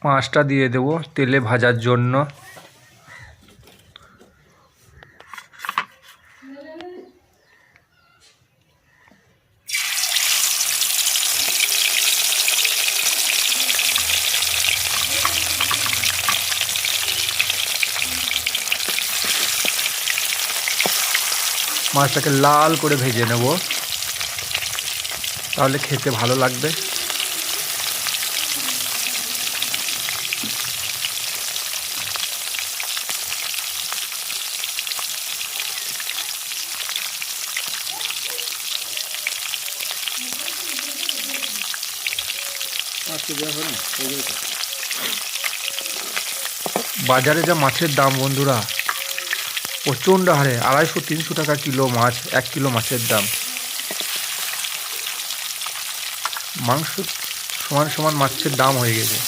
মাছটা দিয়ে দেব তেলে ভাজার জন্য। মাছটাকে লাল করে ভেজে নেব, তাহলে খেতে ভালো লাগবে। বাজারে যা মাছের দাম বন্ধুরা, প্রচণ্ড হারে 250-300 টাকা কিলো মাছ, 1 কিলো মাছের দাম। মাংস সমান সমান মাছের দাম হয়ে গেছে।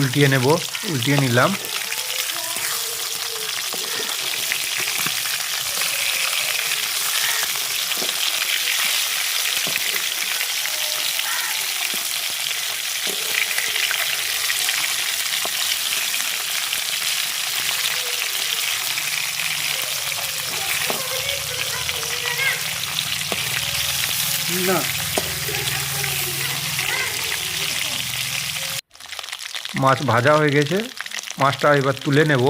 উল্টিয়ে নেব, উল্টিয়ে নিলাম। না মাছ ভাজা হয়ে গেছে, মাছটা এবার তুলে নেব।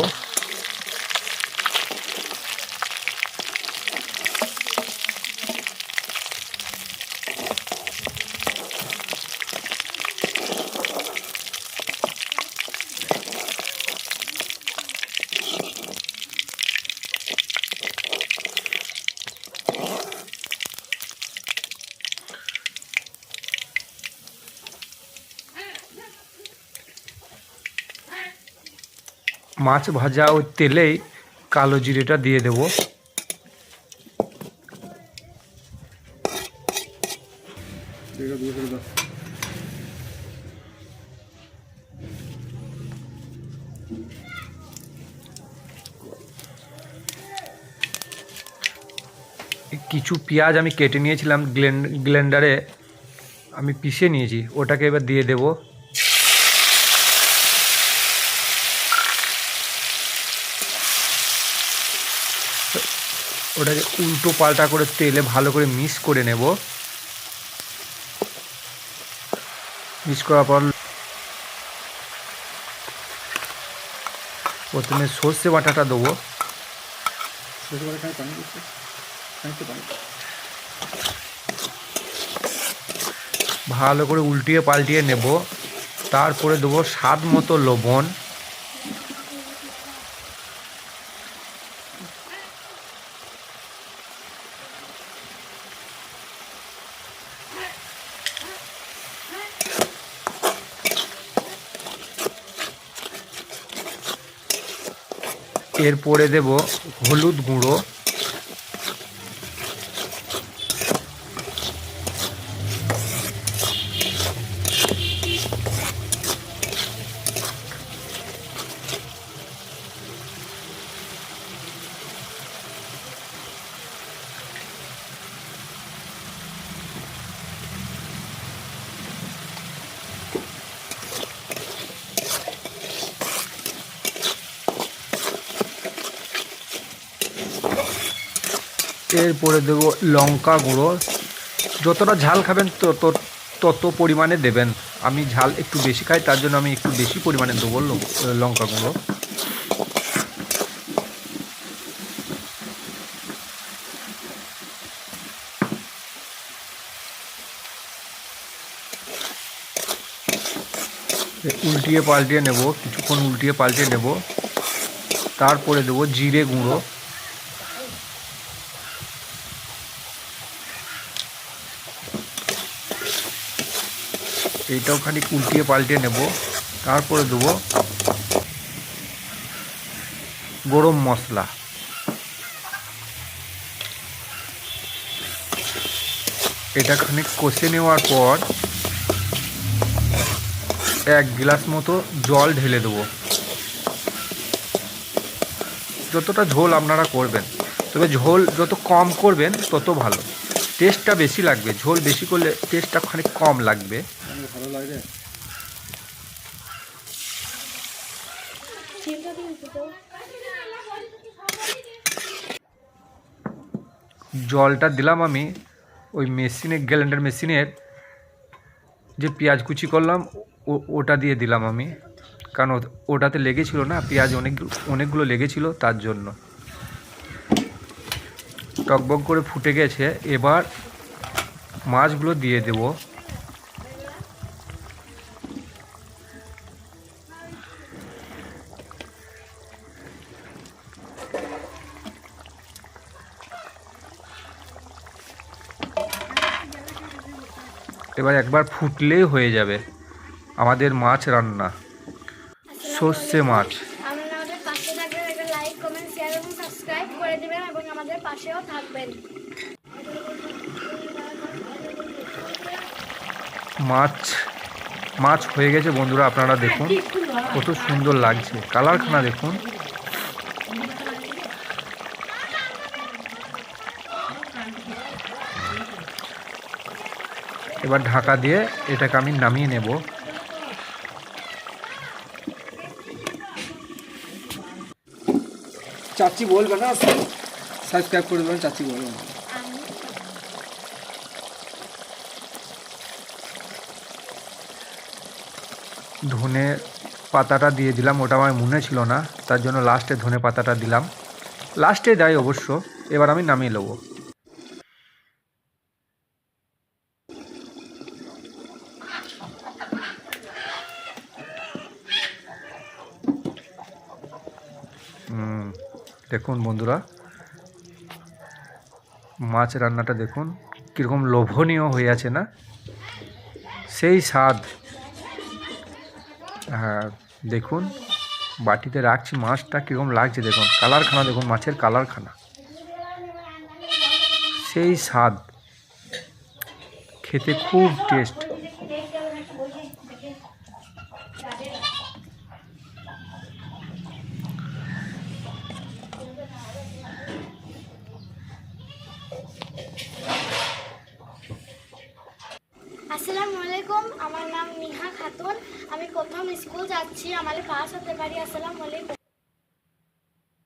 মাছ ভাজা ওই তেলেই কালো জিরেটা দিয়ে দেব। কিছু পেঁয়াজ আমি কেটে নিয়েছিলাম, গ্লেন্ডারে আমি পিষে নিয়েছি, ওটাকে এবার দিয়ে দেব। ওটাকে উল্টো পাল্টা করে তেলে ভালো করে মিক্স করে নেব। মিক্স করার পর প্রথমে সর্ষে বাটাটা দেবো। ভালো করে উল্টিয়ে পাল্টিয়ে নেব। তারপরে দেবো স্বাদ মতো লবণ, এরপরে দেব হলুদ গুঁড়ো, এরপরে দেব লঙ্কা গুঁড়ো। যতটা ঝাল খাবেন তত পরিমাণে দেবেন। আমি ঝাল একটু বেশি খাই, তার জন্য আমি একটু বেশি পরিমাণে দেবো লঙ্কা গুঁড়ো। উল্টিয়ে পাল্টিয়ে নেব, কিছুক্ষণ উল্টিয়ে পাল্টিয়ে নেব। তারপরে দেবো জিরে গুঁড়ো, এইটাও খানিক উল্টিয়ে পাল্টিয়ে নেব। তারপরে দেবো গরম মশলা, এটা খানিক কষে নেওয়ার পর 1 গ্লাস মতো জল ঢেলে দেবো। যতটা ঝোল আপনারা করবেন, তবে ঝোল যত কম করবেন তত ভালো, টেস্টটা বেশি লাগবে। ঝোল বেশি করলে টেস্টটা খানিক কম লাগবে। ভালো লাগে। জলটা দিলাম আমি ওই মেশিনে, গ্রাইন্ডার মেশিনের যে পেঁয়াজ কুচি করলাম ওটা দিয়ে দিলাম আমি, কারণ ওটাতে লেগেছিল না, পেঁয়াজ অনেকগুলো লেগেছিল, তার জন্য। টকবক করে ফুটে গেছে, এবার মাছগুলো দিয়ে দেব। এবার একবার ফুটলেই হয়ে যাবে আমাদের মাছ রান্না, সর্ষে মাছ। আমাদের পাশে থাকবেন, একটা লাইক কমেন্ট শেয়ার এবং সাবস্ক্রাইব করে দিবেন এবং আমাদের পাশেও থাকবেন। মাছ হয়ে গেছে বন্ধুরা, আপনারা দেখুন কত সুন্দর লাগছে, কালারখানা দেখুন। এবার ঢাকা দিয়ে এটাকে আমি নামিয়ে নেব। চাচি বলবে না, সাবস্ক্রাইব করে দেবেন, চাচি বলবে না। ধনে পাতাটা দিয়ে দিলাম, ওটা আমার মনে ছিল না, তার জন্য লাস্টে ধনে পাতাটা দিলাম, লাস্টে দেয় অবশ্য। এবার আমি নামিয়ে নেব। দেখুন বন্ধুরা, মাছ রান্নাটা দেখুন কীরকম লোভনীয় হয়ে আছে না, সেই স্বাদ। হ্যাঁ দেখুন, বাটিতে রাখছি মাছটা, কীরকম লাগছে দেখুন, কালারখানা দেখুন, মাছের কালারখানা, সেই স্বাদ, খেতে খুব টেস্ট। আসসালামু আলাইকুম, আমার নাম নিহা খাতুন, আমি প্রথম স্কুল যাচ্ছি, আমাদের পাস হতে পারি। আসসালামু আলাইকুম।